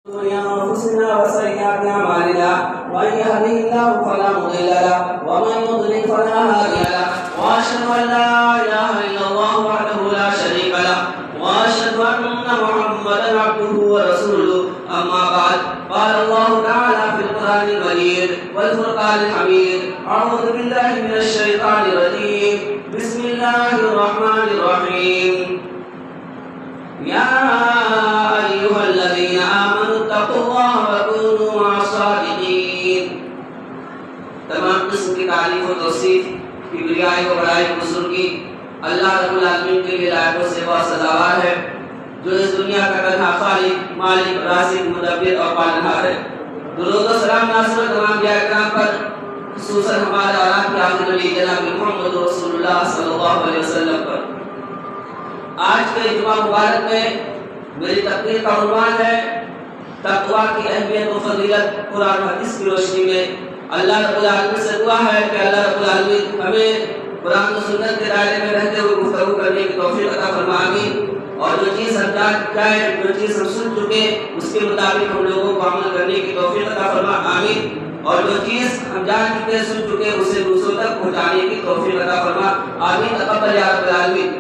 أنفسنا وسيئات أعمالنا من يهده الله فلا مضل له ومن يضلل فلا هادي له وأشهد أن لا إله إلا الله وحده لا شريك له وأشهد أن محمدا عبده ورسوله أما بعد قال الله تعالى في القرآن المجيد والفرقان الحميد أعوذ بالله من الشيطان الرجيم بسم الله الرحمن الرحيم يا أيها الذين آمنوا اتقوا الله وكونوا مع الصادقين. تمام قسم کی تعریف و توصیف کبریائی و بڑائی بزرگی اللہ رب العالمین کے لیے لائق و سوا سزاوار ہے، جو اس دنیا کا تنہا خالق، مالک، رازق، مدبر اور پالنہار ہے۔ درود و سلام ناصر تمام انبیاء کرام پر، خصوصاً ہمارے اور آپ کے آخری نبی جناب محمد رسول اللہ صلی اللہ علیہ وسلم پر۔ آج کے جمعہ مبارک میں میری تقریر کا عنوان ہے تقویٰ کی اہمیت و فضیلت قرآن و حدیث کی روشنی میں۔ اللہ رب العالمین سے دعا ہے کہ اللہ رب العالمین ہمیں قرآن و سنت کے دائرے میں رہتے ہوئے گفتگو کرنے کی توفیق عطا فرما آمین۔ اور جو چیز ہم جان چاہے، جو چیز ہم سن چکے، اس کے مطابق ہم لوگوں کو عمل کرنے کی توفیق عطا فرما آمین۔ اور جو چیز ہم جان چکے، سن چکے، اسے دوسروں تک پہنچانے کی توفیق عطا فرما آمین۔ تقبل یا رب العالمین۔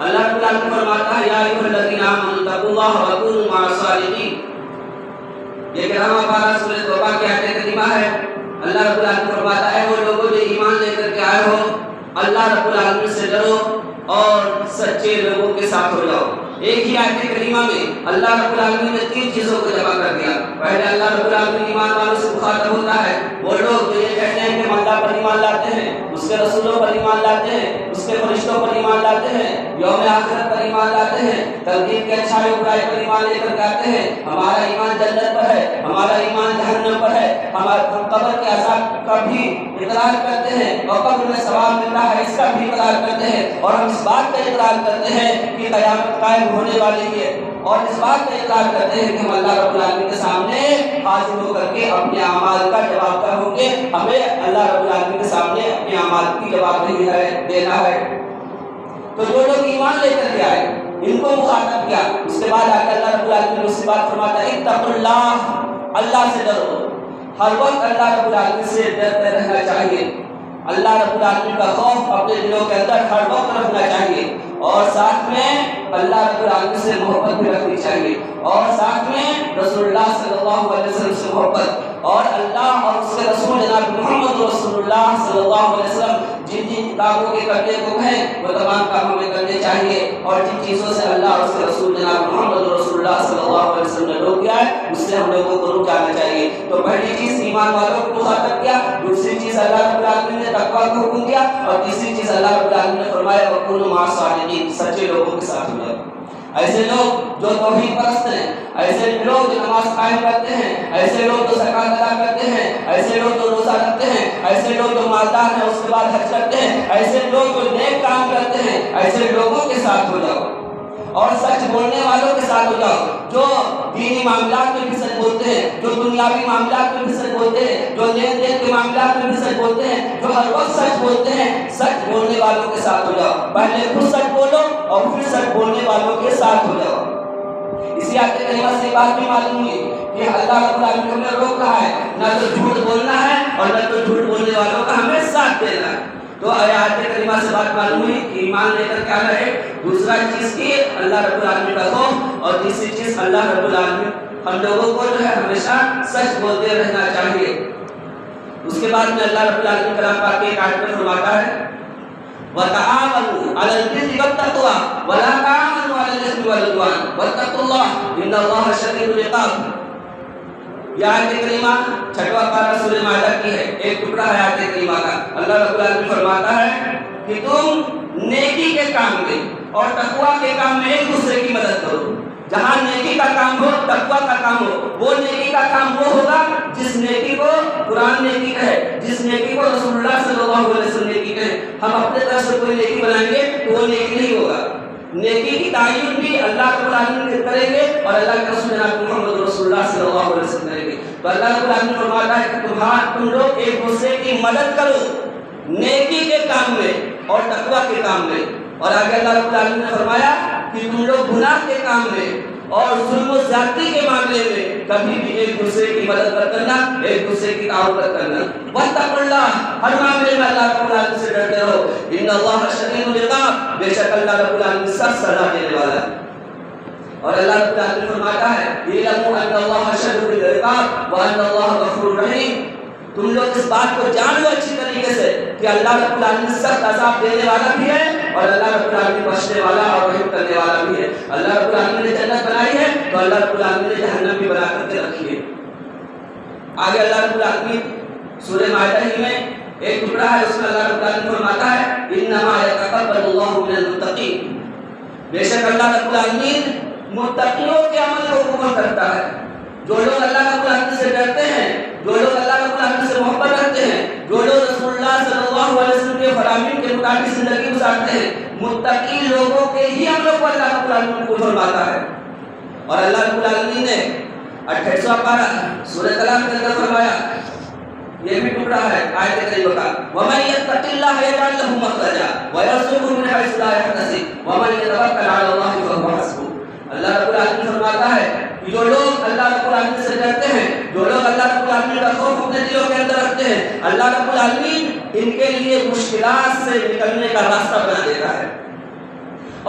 اللہ رب العالمین فرماتا ہے یا ایھا الذین آمنوا اتقوا اللہ وکونوا مع الصادقین۔ یہ کلمہ پارہ سورۃ توبہ کی آیت کریمہ ہے۔ اللہ رب العالمین فرماتا ہے وہ لوگوں جو ایمان لے کر کے آئے ہو، اللہ رب العالمین سے ڈرو اور سچے لوگوں کے ساتھ ہو جاؤ۔ ایک ہی آیت کریمہ میں اللہ رب العالمین نے تین چیزوں کو جمع کر دیا۔ پہلے اللہ رب العالمین ایمان والوں سے مخاطب ہوتا ہے، وہ لوگ جو یہ کہتے ہیں کہ ہم اللہ پر ایمان لاتے ہیں، اس کے رسولوں پر ایمان لاتے ہیں، اس کے فرشتوں پر ایمان لاتے ہیں، یوم آخرت پر ایمان لاتے ہیں، تقدیر کے اچھائی و برائی پر ایمان لے کر کہتے ہیں ہمارا ایمان جنت پر ہے، ہمارا ایمان جہنم پر ہے، ہم قبر کے عذاب کا بھی اقرار کرتے ہیں اور قبر میں ثواب ملتا ہے اس کا بھی اقرار کرتے ہیں، اور ہم اس بات کا اقرار کرتے ہیں کہ قیامت قائم ہونے والی ہے، اور اس بات کا اقرار کرتے ہیں کہ ہم اللہ رب العالمین کے سامنے حاضر ہو کر کے اپنے اعمال کا جواب دہ ہوں گے۔ ہمیں اللہ رب العالمین کے سامنے اپنے اعمال کی جواب دینا ہے۔ تو جو لوگ ایمان لے کر کے آئے ان کو مخاطب کیا، اس کے بعد آ کے اللہ رب العالمین اس سے بات فرماتا ہے اتقوا اللہ، اللہ سے ڈرو۔ ہر وقت اللہ رب العالمین سے ڈرتے رہنا چاہیے، اللہ رب العالمین کا خوف اپنے دلوں کے اندر ہر وقت رکھنا چاہیے، اور ساتھ میں اللہ رب العالمین سے محبت بھی رکھنی چاہیے، اور ساتھ میں رسول اللہ صلی اللہ علیہ وسلم سے محبت، اور اللہ اور اس کے رسول جناب محمد رسول اللہ صلی اللہ علیہ وسلم جن جن کاموں کے کرنے کو کہیں وہ تمام کام ہمیں کرنے چاہیے، اور جن چیزوں سے اللہ اور اس کے رسول جناب محمد رسول اللہ صلی اللہ علیہ وسلم نے روک دیا ہے اس سے ہم لوگوں کو رک جانا چاہیے۔ تو پہلی چیز ایمان والوں کو مخاطب کیا، دوسری چیز اللہ رب العالمین نے تقویٰ کو حکم دیا، اور تیسری چیز اللہ رب العالمین نے فرمایا وَكُونُوا مَعَ الصَّادِقِينَ، سچے لوگوں کے ساتھ ہو جاؤ۔ ایسے لوگ جو توحید پرست ہیں، ایسے لوگ جو نماز قائم کرتے ہیں، ایسے لوگ جو زکوٰۃ ادا کرتے ہیں، ایسے لوگ جو روزہ رکھتے ہیں، ایسے لوگ جو مالدار ہیں اس کے بعد حج کرتے ہیں، ایسے لوگ جو نیک کام کرتے ہیں، ایسے لوگوں کے ساتھ ہو جاؤ، اور سچ بولنے والوں کے ساتھ ہو جاؤ، جو دینی معاملات میں بھی سچ بولتے ہیں، جو دنیاوی معاملات میں بھی سچ بولتے ہیں، جو لین دین کے معاملات میں بھی سچ بولتے ہیں، جو ہر وقت سچ بولتے ہیں، سچ بولنے والوں کے ساتھ ہو جاؤ۔ پہلے خود سچ بولو اور پھر سچ بولنے والوں کے ساتھ ہو جاؤ۔ اسی آیت کریمہ سے بات بھی معلوم ہوئی کہ اللہ رب العالمین ہمیں روک رہا ہے نہ تو جھوٹ بولنا ہے اور نہ تو جھوٹ بولنے والوں کا ہمیں ساتھ دینا ہے۔ تو آیت کریمہ سے بات معلوم ہوئی کہ ایمان لے کر کیا رہے، دوسرا چیز کی اللہ رب العالمین کا خوف، اور تیسری چیز اللہ رب العالمین ہم لوگوں کو جو ہے ہمیشہ سچ بولتے رہنا چاہیے۔ اس کے بعد میں اللہ رب العالمین کلام پاک کے ایک آیت میں فرماتا ہے وَتَعَاوَنُوا عَلَى الْبِرِّ وَالتَّقْوَىٰ وَلَا تَعَاوَنُوا عَلَى الْإِثْمِ وَالْعُدْوَانِ وَاتَّقُوا اللَّهَ إِنَّ اللَّهَ شَدِيدُ الْعِقَابِ۔ یہ آیت کریمہ چھٹواں پارہ سورہ مائدہ کی ہے، ایک ٹکڑا ہے آیت کریمہ کا۔ اللہ رب العالمین فرماتا ہے کہ تم نیکی کے کام میں اور تقویٰ کے کام میں ایک دوسرے کی مدد کرو۔ جہاں نیکی کا کام ہو، تقویٰ کا کام ہو، وہ نیکی کا کام وہ ہوگا جس نیکی کو قرآن نیکی کہے، جس نیکی کو رسول اللہ صلی اللہ علیہ وسلم نیکی کہے۔ ہم اپنے طرف سے کوئی نیکی بنائیں گے تو وہ نیکی نہیں ہوگا۔ نیکی کی تعین بھی اللہ رب العالمین کریں گے اور اللہ کے رسول جناب محمد رسول اللہ صلی اللہ علیہ وسلم کریں گے۔ تو اللہ رب العالمین فرماتا ہے کہ تم لوگ ایک دوسرے کی مدد کرو نیکی کے کام میں اور تقویٰ کے کام میں۔ اور آگے اللہ رب العالمین نے فرمایا کہ تم لوگ گناہ کے کام میں اور ظلم و زیادتی کے معاملے میں کبھی بھی ایک دوسرے کی مدد نہ کرنا، ایک دوسرے کی تعاون کرنا۔ واتقوا اللہ، ہر معاملے میں اللہ رب العالمین سے ڈرتے رہو۔ ان اللہ شدید العقاب، بے شک اللہ رب العالمین سخت سزا دینے والا ہے۔ اور اللہ رب العالمین فرماتا ہے اعلموا ان اللہ شدید العقاب وان اللہ غفور رحیم، تم لوگ اس بات کو جان لو اچھی طریقے سے کہ اللہ رب العالمین سخت عذاب دینے والا بھی ہے اور اللہ رب العالمین بخشنے والا اور رحم کرنے والا بھی ہے۔ اللہ رب العالمین نے جنت بنائی ہے تو اللہ رب العالمین نے جہنم بھی بنا کر کے رکھی ہے۔ آگے اللہ رب العالمین سورہ مائدہ ہی میں ایک ٹکڑا ہے، اس میں اللہ رب العالمین فرماتا ہے انما یتقبل اللہ من المتقین، بے شک اللہ رب العالمین متقیوں کے عمل کو قبول کرتا ہے۔ جو لوگ اللہ رب العالمین سے ڈرتے ہیں، جو لوگ اللہ رب العالمین سے محبت رکھتے ہیں، جو لوگ رسول اللہ صلی اللہ علیہ وسلم کے فرامین کے مطابق زندگی گزارتے ہیں، متقی لوگوں کے ہی عملوں کو اللہ رب العالمین قبول فرماتا ہے۔ اور اللہ رب العالمین نے 28واں پارہ سورہ کلام کے اندر فرمایا، یہ بھی ٹکڑا ہے آیت کریمہ کا، وَمَن يَتَّقِ اللَّهَ يَجْعَل لَّهُ مَخْرَجًا وَيَرْزُقْهُ مِنْ حَيْثُ لَا يَحْتَسِبُ وَمَن يَتَوَكَّلْ عَلَى اللَّهِ فَهُوَ حَسْبُهُ۔ اللہ رب العالمین فرماتا ہے کہ جو لوگ اللہ رب العالمین سے ڈرتے ہیں، جو لوگ اللہ رب العالمین کا خوف اپنے دلوں کے اندر رکھتے ہیں، اللہ رب العالمین ان کے لیے مشکلات سے نکلنے کا راستہ بنا دیتا ہے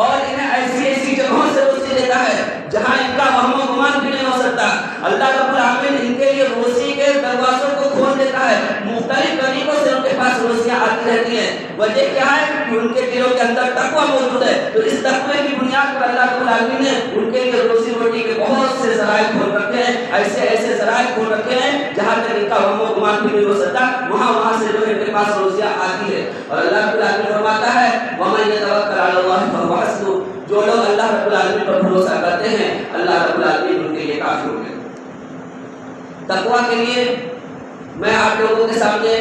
اور انہیں ایسی ایسی جگہوں سے روزی دیتا ہے جہاں ان کا وہم و گمان بھی نہیں ہو سکتا۔ اللہ رب العالمین ان کے لیے روزی کے دروازوں کو کھول دیتا ہے، مختلف طریقوں سے ان کے پاس روزیاں آتی رہتی ہیں۔ وجہ کیا ہے کہ ان کے دلوں کے اندر تقویٰ موجود ہے، تو اس تقوی کی بنیاد پر اللہ رب العالمین نے ان کے لیے روزی روٹی کے بہت سے ذرائع کھول رکھے ہیں، ایسے ایسے ذرائع کھول رکھے ہیں جہاں تک ان کا وہم و گمان بھی نہیں ہو سکتا، وہاں سے جو ان کے پاس روزیاں آتی ہے۔ اور اللہ رب العالمین فرماتا ہے وَمَن يَتَوَكَّلْ عَلَى اللَّهِ فَهُوَ حَسْبُهُ، جو لوگ اللہ رب العالمین پر بھروسہ کرتے ہیں اللہ رب العالمین ان کے لیے کافی ہو گئے۔ تقویٰ کے لیے میں آپ لوگوں کے سامنے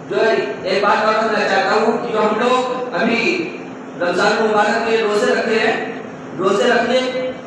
جو ہے ایک بات اور کرنا چاہتا ہوں کہ جو ہم لوگ ابھی رمضان مبارک میں روزے رکھتے ہیں، روزے رکھنے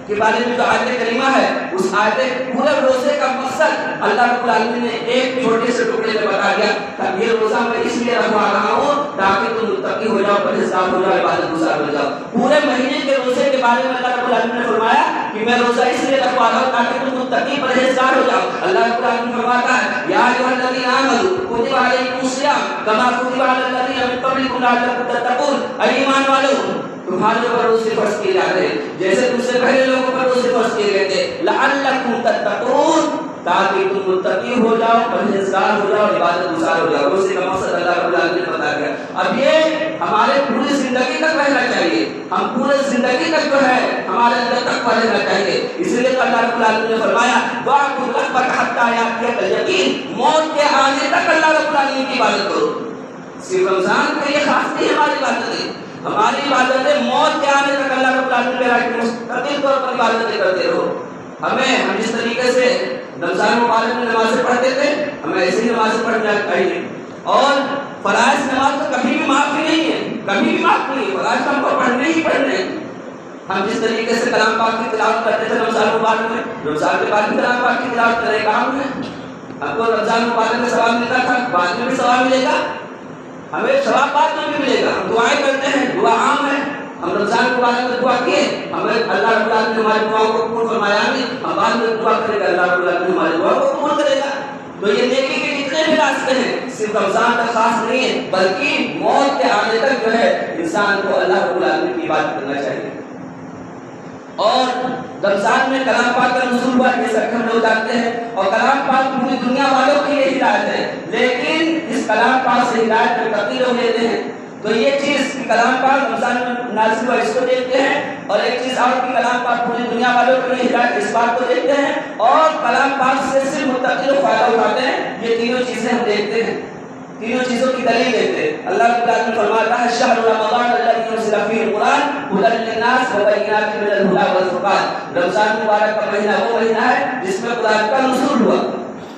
کے بارے میں جو آیت کریمہ ہے، اس آیت پورے روزے کا مقصد اللہ رب العالمین نے ایک چھوٹے سے ٹکڑے میں بتا دیا کہ یہ روزہ میں اس لیے رکھوا رہا ہوں تاکہ تم متقی ہو جاؤ، پرہیزگار ہو جاؤ، عبادت گزار ہو جاؤ۔ پورے مہینے کے روزے کے بارے میں اللہ رب العالمین نے فرمایا کہ میں روزہ اس لیے رکھوا رہا ہوں تاکہ تم متقی پرہیزگار ہو جاؤ۔ اللہ رب العالمین فرماتا ہے یا ایھا الذین آمنوا کتب علیکم الصیام کما کتب علی الذین من قبلکم لعلکم تتقون، اے ایمان والو تمہارے اوپر روزے فرض کیے جاتے ہیں جیسے تم سے پہلے لوگوں پر روزے فرض کیے گئے تھے، لعلکم تتقون، تاکہ تم متقی ہو جاؤ، پرہیزگار ہو جاؤ، عبادت گزار ہو جاؤ۔ روزے کا مقصد اللہ رب العالمین نے بتا دیا۔ اب یہ ہمارے پوری زندگی تک رہنا چاہیے، ہم پورے زندگی تک جو ہے ہمارے اندر تقویٰ رہنا چاہیے۔ اس لیے تو اللہ رب العالمین نے فرمایا وَاعْبُدْ رَبَّكَ حَتَّىٰ يَأْتِيَكَ الْيَقِينُ، موت کے آنے تک اللہ رب العالمین کی عبادت کرو۔ صرف رمضان کے لیے خاص نہیں ہماری عبادتیں، ہماری عبادتیں موت کے آنے تک اللہ رب العالمین کے رائے مستقل طور پر عبادتیں کرتے رہو۔ ہم جس طریقے سے رمضان مبارک میں نمازیں پڑھتے تھے ہمیں ایسی نمازیں پڑھنا چاہیے، اور فرائض نماز تو کبھی بھی معاف نہیں ہے، کبھی بھی معاف نہیں ہے، فرائض ہم کو پڑھنے ہی پڑھنے۔ ہم جس طریقے سے کلام پاک کی تلاوت کرتے تھے رمضان مبارک میں، رمضان کے بعد بھی کلام پاک کی تلاوت کرے کام ہے، ہم کو رمضان مبارک میں ثواب ملتا تھا، بعد میں بھی ثواب ملے گا، ہمیں ثواب بعد میں بھی ملے گا۔ ہم دعائیں کرتے ہیں، دعا عام ہے، ہم رمضان مبارک میں دعا کیے، ہمیں اللہ رب العالمین نے ہماری دعاؤں کو قبول فرمایا نہیں، ہم بعد میں دعا کریں گے اللہ رب العالمین ہماری دعاؤں کو قبول کرے گا۔ تو یہ نیکی کے جتنے بھی راستے ہیں صرف رمضان تک خاص نہیں ہے، بلکہ موت کے آنے تک جو ہے انسان کو اللہ رب العالمین کی عبادت کرنا چاہیے۔ اور رمضان میں کلام پاک کا نزول ہوا جیسا کہ ہم لوگ جانتے ہیں، اور کلام پاک پوری دنیا والوں کے لیے ہدایت ہے، لیکن اس کلام پاک سے ہدایت میں تبدیل ہو لیتے ہیں۔ تو یہ چیز کہ کلام پاک رمضان میں نازل ہوا اس کو دیکھتے ہیں، اور ایک چیز اور کہ کلام پاک پوری دنیا والوں کے لیے ہدایت اس بات کو دیکھتے ہیں، اور کلام پاک سے صرف متقی لوگ فائدہ اٹھاتے ہیں۔ یہ تینوں چیزیں ہم دیکھتے ہیں، تینوں چیزوں کی دلیل دیتے ہیں۔ اللہ رب العالمین فرماتا ہے شہر رمضان الذی انزل فیہ القرآن ھدی للناس وبینات من الھدی والفرقان، رمضان مبارک کا مہینہ وہ مہینہ ہے جس میں قرآن کا نزول ہوا۔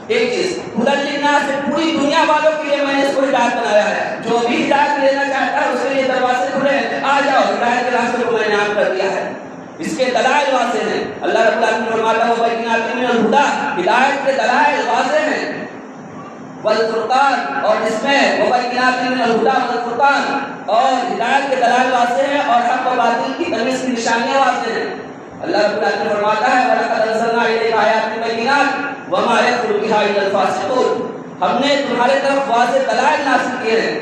ایک چیز ھدی للناس، پوری دنیا والوں کے لیے میں نے اس کو ہدایت بنایا ہے، جو بھی ہدایت لینا چاہتا ہے اس کے لیے دروازے کھلے ہیں، آ جاؤ، ہدایت کے راستے کو میں نے عام کر دیا ہے۔ اس کے دلائل واضح ہیں، اللہ رب العالمین فرماتا ہے وبینات من الھدی، ہدایت کے دلائل واضح ہیں، والفرقان، اور اس میں وبینات من الھدی والفرقان، اور ہدایت کے دلائل واضح ہیں اور حق و باطل کی تمیز کی نشانیاں واضح ہیں۔ اللہ رب العالمین فرماتا ہے وَلَقَدْ أَنزَلْنَا إِلَيْكَ آيَاتٍ بَيِّنَاتٍ وَمَا يَكْفُرُ بِهَا إِلَّا الْفَاسِقُونَ، ہم نے تمہارے طرف واضح دلائل نازل کیے ہیں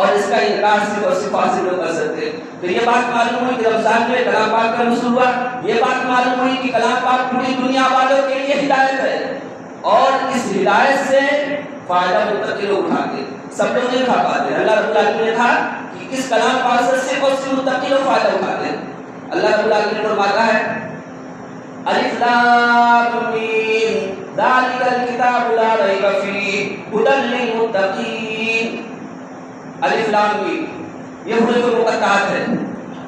اور اس کا انکار صرف اور صرف فاسق لوگ کر سکتے ہیں۔ تو یہ بات معلوم ہوئی کہ رمضان میں کلام پاک کا نزول ہوا، یہ بات معلوم ہوئی کہ کلام پاک پوری دنیا والوں کے لیے ہدایت ہے، اور اس ہدایت سے فائدہ متقی لوگ اٹھاتے ہیں، سب لوگ نہیں اٹھا پاتے۔ اللہ رب العالمین نے کہا کہ اس کلام پاک سے صرف اور صرف متقی لوگ فائدہ اٹھاتے ہیں۔ اللہ رب العالمین فرماتا ہے الف لام میم ذالک الکتاب لا ریب فیہ ھدی للمتقین۔ الف لام میم یہ حروف مقطعات ہے،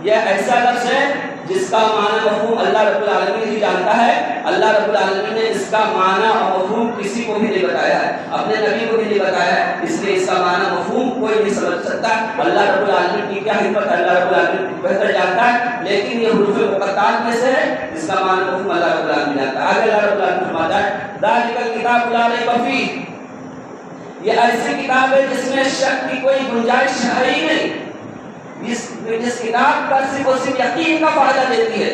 یہ ایسا لفظ ہے جس کا معنی مفہوم اللہ رب العالمین ہی جانتا ہے۔ اللہ رب العالمین نے اس کا معنی اور مفہوم کسی کو بھی نہیں بتایا ہے، اپنے نبی کو بھی نہیں بتایا ہے، اس لیے اس کا معنی مفہوم کوئی نہیں سمجھ سکتا۔ اللہ رب العالمین کی کیا حکمت ہے اللہ رب العالمین بہتر جانتا ہے، لیکن یہ حروف مقطعات میں سے ہے جس کا معنی مفہوم اللہ رب العالمین جانتا ہے۔ آگے اللہ رب العالمین فرماتا ہے ذالک الکتاب لا ریب فیہ، یہ ایسی کتاب ہے جس میں شک کی کوئی گنجائش ہے ہی نہیں، اس کتاب کا صرف اور صرف یقین کا فائدہ دیتی ہے،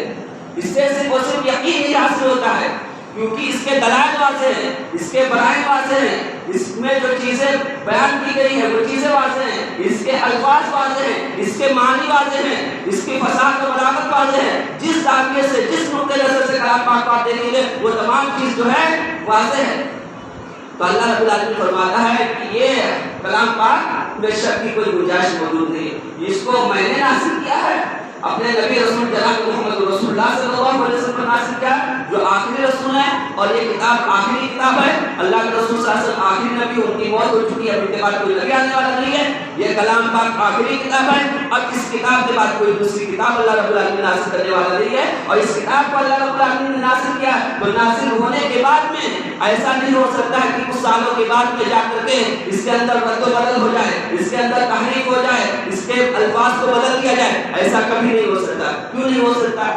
اس سے صرف اور صرف یقین ہی حاصل ہوتا ہے، کیونکہ اس کے دلائل واضح ہیں، اس کے برائے واضح ہیں، اس میں جو چیزیں بیان کی گئی ہیں وہ چیزیں واضح ہیں، اس کے الفاظ واضح ہیں، اس کے معنی واضح ہیں، اس کی فصاحت و بلاغت واضح ہے۔ جس زاویے سے جس نقطۂ نظر سے کلام پاک آپ دیکھیں گے وہ تمام چیز جو ہے واضح ہے۔ تو اللہ رب العالمین فرماتا ہے کہ یہ کلام پاک میں شک کی کوئی گنجائش موجود نہیں، اس کو میں نے نازل کیا ہے، اپنے نبی رسول جناب محمد رسول اللہ صلی اللہ علیہ وسلم پر نازل کیا، جو آخری رسول ہے، اور یہ کتاب آخری کتاب ہے۔ اللہ کے رسول صلی اللہ علیہ وسلم آخری نبی، ان کی موت ہو چکی ہے، اب ان کے بعد کوئی نبی آنے والا نہیں ہے، یہ کلام پاک آخری کتاب ہے۔ اب اس کتاب کے بعد کوئی دوسری کتاب اللہ رب العالمین نازل کرنے والا نہیں ہے، اور اس کتاب کو اللہ رب العالمین نے نازل کیا، تو نازل ہونے کے بعد میں ایسا نہیں ہو سکتا ہے کہ کچھ سالوں کے بعد میں جا کر کے اس کے اندر رد و بدل ہو جائے، اس کے اندر تحریف ہو جائے، اس کے الفاظ کو بدل دیا جائے، ایسا کبھی نہیں ہو سکتا۔ کیوں نہیں ہو سکتا؟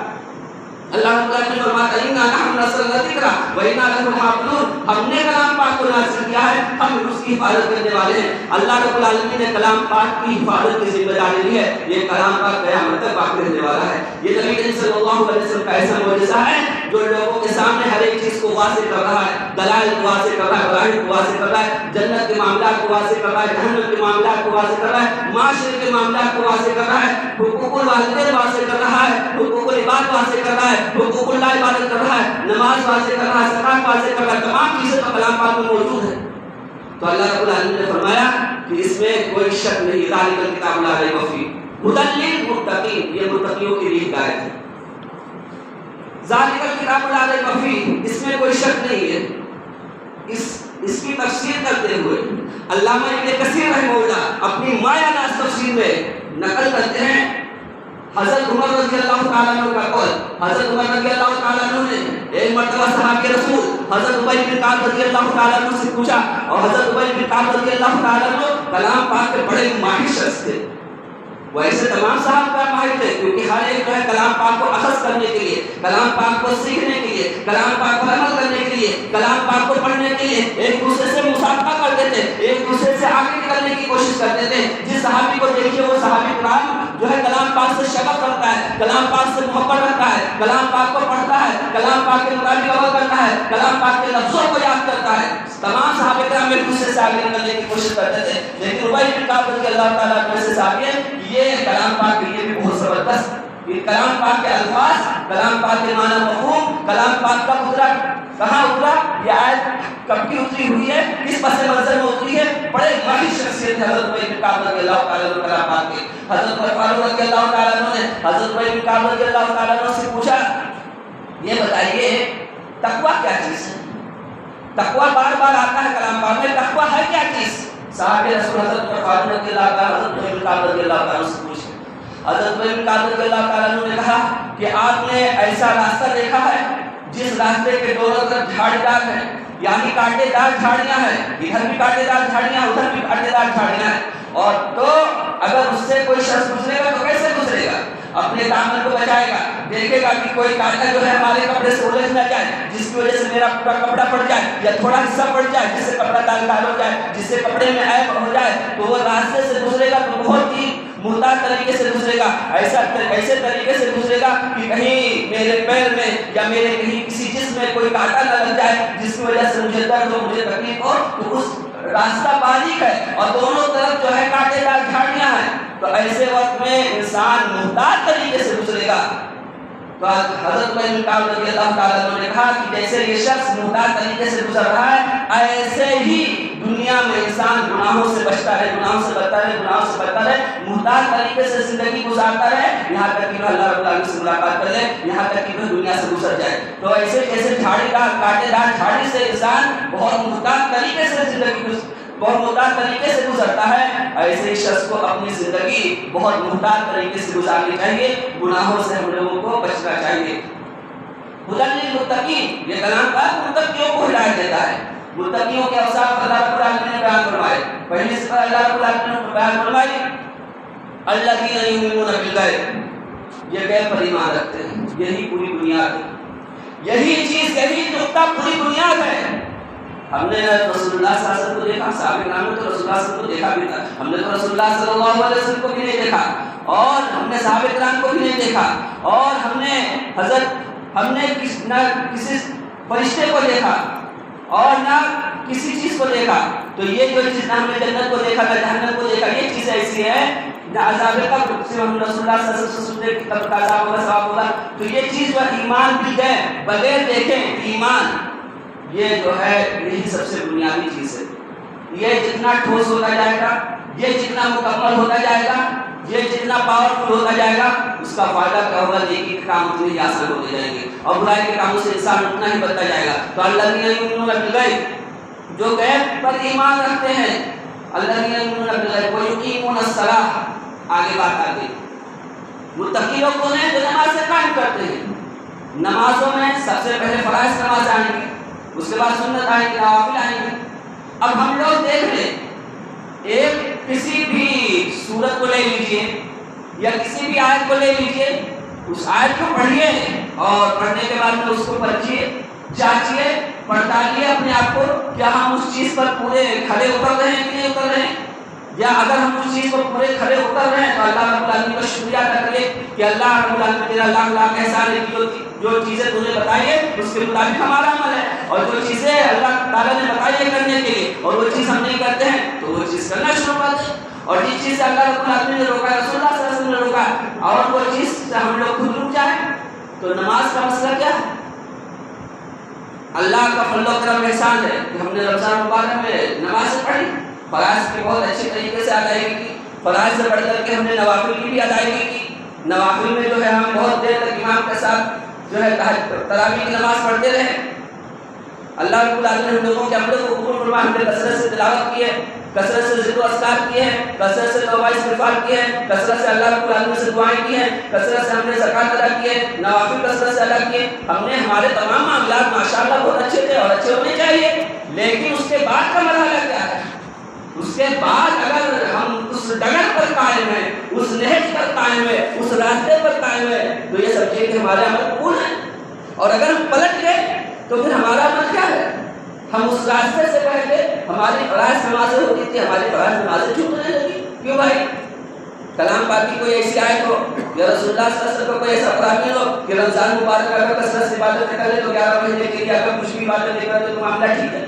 اللہ رب العالمین فرماتا ہے اِنَّا نَحْنُ نَزَّلْنَا الذِّکْرَ وَإِنَّا لَهُ لَحَافِظُونَ، ہم نے کلام پاک کو نازل کیا ہے، ہم اس کی حفاظت کرنے والے ہیں۔ اللہ رب العالمین نے کلام پاک کی حفاظت کی ذمہ داری لی ہے، یہ کلام پاک قیامت تک باقی رہنے والا ہے۔ یہ نبی کریم صلی اللہ علیہ وسلم کا ایسا معجزہ ہے جو لوگوں کے سامنے ہر ایک چیز کو واضح کر رہا ہے، دلائل کو واضح کر رہا ہے، براہین کو واضح کر رہا ہے، جنت کے معاملات کو واضح کر رہا ہے، جہنم کے معاملات کو واضح کر رہا ہے، معاشرے کے معاملات کو واضح کر رہا ہے، حقوق الوالدین واضح کر رہا ہے، حقوق العباد واضح کر رہا ہے، حقوق اللہ عبادت کر رہا ہے، نماز واضح کر رہا ہے، زکات واضح کر رہا ہے، تمام چیزیں تو کلام پاک میں موجود ہے۔ تو اللہ رب العالمین نے فرمایا کہ اس میں کوئی شک نہیں، ذالک الکتاب لا ریب فیہ ھدی للمتقین، یہ متقیوں کے لیے ہدایت ہے۔ ذالک الکتاب لا ریب فیہ، اس میں کوئی شک نہیں ہے۔ اس کی تفسیر کرتے ہوئے علامہ ابن کثیر رحمہ اللہ اپنی مایہ ناز تفسیر میں نقل کرتے ہیں حضرت عمر رضی اللہ تعالیٰ عنہ کا قول۔ حضرت عمر رضی اللہ تعالیٰ عنہ نے ایک مرتبہ صحابی رسول حضرت ابی بن کعب رضی اللہ تعالیٰ عنہ سے پوچھا، اور حضرت ابی بن کعب رضی اللہ تعالیٰ عنہ کلام پاک کے بڑے ماہر شخص تھے، ویسے تمام صحابہ ماہر تھے، کیونکہ ہر ایک جو ہے کلام پاک کو اخذ کرنے کے لیے، کلام پاک کو سیکھنے کے لیے، کلام پاک پر عمل کرنے کے لیے، کلام پاک کو پڑھنے کے لیے ایک دوسرے سے مسابقہ کرتے تھے، ایک دوسرے سے آگے نکلنے کی کوشش کرتے تھے۔ جس صحابی کو دیکھیے وہ صحابی قرآن جو ہے کلام پاک سے شغف رکھتا ہے، کلام پاک سے محبت رکھتا ہے، کلام پاک کو پڑھتا ہے، کلام پاک کے مطابق عمل کرتا ہے، کلام پاک کے لفظوں کو یاد کرتا ہے۔ تمام صحابہ کرام ایک دوسرے سے آگے نکلنے کی کوشش کرتے تھے، لیکن ابی بن کعب رضی اللہ تعالیٰ عنہ سے صحابی ہیں، یہ کلام پاک کے لیے بھی بہت زبردست، یہ کلام پاک کے الفاظ، کلام پاک کے معنی مفہوم، کلام پاک کا اترا کہاں اترا، یہ آیت کب کی اتری ہوئی ہے، کس پس منظر میں اتری ہے، بڑے ماہر شخصیت ہے حضرت ابی بن کعب رضی اللہ تعالیٰ عنہ کلام پاک کے۔ حضرت عمر فاروق رضی اللہ تعالیٰ عنہ نے حضرت ابی بن کعب رضی اللہ تعالیٰ عنہ سے پوچھا، یہ بتائیے تقویٰ کیا چیز ہے؟ تقویٰ بار بار آتا ہے کلام پاک میں، تقویٰ ہے کیا چیز؟ صحابہ رسول حضرت عمر فاروق رضی اللہ تعالیٰ عنہ حضرت ابی بن کعب رضی اللہ تعالیٰ عنہ سے پوچھا۔ حضرت ابی بن کعب رضی اللہ تعالیٰ عنہ نے کہا کہ آپ نے ایسا راستہ دیکھا ہے جس راستے کے دونوں طرف جھاڑ دار ہیں، یعنی کانٹے دار جھاڑیاں ہیں، ادھر بھی کانٹے دار جھاڑیاں، ادھر بھی کانٹے دار جھاڑیاں ہیں، اور تو اگر اس سے کوئی شخص گزرے گا تو کیسے گزرے گا؟ اپنے دامن کو بچائے گا، دیکھے گا کہ کوئی کانٹا جو ہے ہمارے کپڑے سے الجھ نہ جائے، جس کی وجہ سے میرا پورا کپڑا پڑ جائے یا تھوڑا حصہ پڑ جائے، جس سے کپڑا داغ ہو جائے، جس سے کپڑے میں عیب ہو جائے، تو وہ راستے سے گزرے گا تو بہت ہی محتاط طریقے سے گزرے گا، ایسے طریقے سے گزرے گا کہ کہیں میرے پیر میں یا میرے کہیں کسی جسم میں کوئی کانٹا نہ لگ جائے جس کی وجہ سے مجھے درد ہو، مجھے تکلیف ہو، تو اس راستہ باریک ہے اور دونوں طرف جو ہے کانٹے دار جھاڑیاں ہیں، تو ایسے وقت میں انسان محتاط طریقے سے گزرے گا۔ تو حضرت رضی اللہ تعالیٰ عنہ نے کہا کہ جیسے یہ شخص محتاط طریقے سے گزر رہا ہے، ایسے ہی دنیا میں انسان گناہوں سے بچتا رہے، گناہوں سے بچتا رہے، گناہوں سے بچتا رہے، محتاط طریقے سے زندگی گزارتا رہے، یہاں تک کہ اللہ رب العالمین سے ملاقات کر لے، یہاں تک کہ دنیا سے گزر جائے۔ تو ایسے جیسے جھاڑی دار کانٹے دار جھاڑی سے انسان بہت محتاط طریقے سے زندگی بہت محتاط طریقے سے گزرتا ہے، ایسے ہی شخص کو اپنی زندگی بہت محتاط طریقے سے گزارنی چاہیے، گناہوں سے ہم لوگوں کو بچنا چاہیے۔ ہدی للمتقین، یہ کلام پاک متقیوں کو ہدایت دیتا ہے۔ متقیوں کے اوصاف اللہ رب العالمین نے بیان فرمائے۔ پہلی صفت اللہ رب العالمین نے بیان فرمائی الذین یؤمنون بالغیب، یہ غیب پر ایمان رکھتے ہیں، یہی پوری بنیاد ہے، یہی چیز، یہی نقطہ پوری بنیاد ہے۔ ہم نے رسول اللہ صلی اللہ علیہ وسلم کو دیکھا، صحابہ کرام نے تو رسول اللہ صلی اللہ علیہ وسلم کو دیکھا بھی تھا، ہم نے تو رسول اللہ صلی اللہ علیہ وسلم کو بھی نہیں دیکھا، اور ہم نے صحابہ کرام کو بھی نہیں دیکھا، اور ہم نے نہ کسی فرشتے کو دیکھا اور نہ کسی چیز کو دیکھا۔ تو یہ جو چیز، نہ ہم نے جنت کو دیکھا نہ جہنم کو دیکھا، یہ چیز ایسی ہے نہ عذاب قبر، صرف ہم رسول اللہ صلی اللہ علیہ وسلم سے سنتے کہ قبر کا عذاب ہوگا، ثواب ہوگا۔ تو یہ چیز جو ایمان بھی ہے، بغیر دیکھیں ایمان، یہ جو ہے یہی سب سے بنیادی چیز ہے۔ یہ جتنا ٹھوس ہوتا جائے گا، یہ جتنا مکمل ہوتا جائے گا، یہ جتنا پاورفل ہوتا جائے گا، اس کا فائدہ کیا ہوگا؟ نیکی کے کام اتنے ہی آسان ہوتے جائیں گے اور برائی کے کاموں سے انسان اتنا ہی بچتا جائے گا۔ تو الذین یؤمنون بالغیب، جو غیب پر ایمان رکھتے ہیں، الذین یؤمنون بالغیب ویقیمون الصلاۃ، آگے بات آ گئی۔ متقی لوگ کون ہیں؟ جو نمازیں قائم کرتے ہیں۔ نمازوں میں سب سے پہلے فرائض نماز آئیں گی، اس کے بعد سنت آئیں گی، نوافل آئیں گی۔ اب ہم لوگ دیکھ لیں، ایک کسی بھی سورت کو لے لیجئے یا کسی بھی آیت کو لے لیجئے، اس آیت کو پڑھیے اور پڑھنے کے بعد میں اس کو پرکھیے، جانچیے، پڑتالیے اپنے آپ کو، کیا ہم اس چیز پر پورے کھڑے اتر رہے ہیں کہ نہیں اتر رہے ہیں، یا اگر ہم اس چیز پر پورے کھڑے اتر رہے ہیں تو اللہ رب العالمین کا شکریہ ادا کریے کہ اللہ رب العالمین تیرا لاکھ لاکھ احسان ہے کہ جو چیزیں تم نے بتائی ہے اس کے مطابق ہمارا عمل ہے، اور جو چیزیں اللہ تعالیٰ نے بتائی ہے کرنے کے لیے اور وہ چیز ہم نہیں کرتے ہیں تو وہ چیز کرنا شروع کر دیں، اور جس چیز سے اللہ رب العالمین نے روکا، رسول اللہ صلی اللہ علیہ وسلم نے روکا، اور وہ چیز سے ہم لوگ خود رک جائیں، تو نماز کا مسئلہ کیا ہے؟ اللہ کا فضل و کرم احسان ہے کہ ہم نے رمضان مبارک میں نماز پڑھی، فرائض کی بہت اچھے طریقے سے ادائیگی کی، فرائض سے بڑھ کر کے ہم نے نوافل کی بھی ادائیگی کی۔ نوافل میں جو ہے ہم بہت دیر تک امام کے ساتھ جو ہے تراویح کی نماز پڑھتے رہے۔ اللہ رب العالمین ہم لوگوں کے عملوں کو قبول فرمائے، ہم نے کثرت سے تلاوت کی ہے، کثرت سے ذکر و اذکار کیے ہیں، کثرت سے توبہ استغفار کیے ہیں، کثرت سے اللہ رب العالمین سے دعائیں کی ہیں، کثرت سے ہم نے زکوٰۃ ادا کی ہے، نوافل کثرت سے ادا کیے۔ ہم نے ہمارے تمام معاملات ماشاءاللہ بہت اچھے تھے اور اچھے ہونے چاہیے، لیکن اس کے بعد کا مرحلہ کیا ہے؟ اس کے بعد اگر ہم اس ڈگر پر قائم ہیں، اس نہج پر قائم ہیں، اس راستے پر قائم ہیں، تو یہ سمجھیے کہ ہمارے عمل قبول ہیں، اور اگر ہم پلٹ گئے تو پھر ہمارا عمل کیا ہے؟ ہم اس راستے سے پہلے ہماری فرائض نمازیں ہوتی تھی، ہماری فرائض نمازیں چھوٹنے لگی۔ کیوں بھائی؟ کلام پاک کی کوئی ایسی آیت ہو یا رسول اللہ صلی اللہ علیہ وسلم کا کوئی ایسا فرمان ہو کہ رمضان مبارک اگر کثرت سے عبادت کر لے تو 11 مہینے کے لیے اگر کچھ بھی عبادت نہیں کرتے تو معاملہ ٹھیک ہے،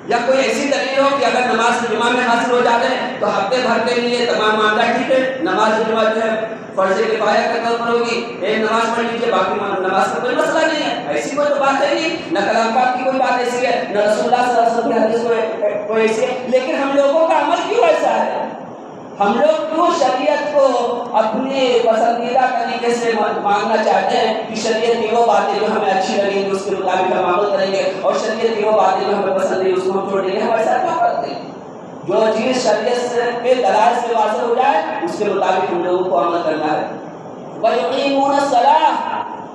یا کوئی ایسی دلیل ہو کہ اگر نماز جمعہ میں حاصل ہو جاتے ہیں تو ہفتے بھر کے لیے تمام معاملہ ٹھیک ہے، نماز جمعہ جو ہے فرض کفایہ کے طور پر ہوگی، ایک نماز پڑھ لیجیے باقی نماز کا کوئی مسئلہ نہیں ہے، ایسی کوئی تو بات ہے نہیں، نہ کلام پاک کی کوئی بات ایسی ہے، نہ رسول اللہ صلی اللہ علیہ وسلم کی حدیث کوئی ایسی ہے، لیکن ہم لوگوں کا عمل کیوں ایسا ہے؟ ہم لوگ کیوں شریعت کو اپنے پسندیدہ طریقے سے ماننا چاہتے ہیں کہ شریعت کی وہ باتیں جو ہمیں اچھی لگیں گی اس کے مطابق ہم عمل کریں گے، اور شریعت کی وہ باتیں جو ہمیں پسند ہے اس کو ہم چھوڑ دیں گے؟ ہم ایسا کیوں کرتے ہیں؟ جو چیز شریعت سے کے دلائل سے واضح ہو جائے اس کے مطابق ہم لوگوں کو عمل کرنا ہے۔ وَيُقِيمُونَ الصَّلَاةَ،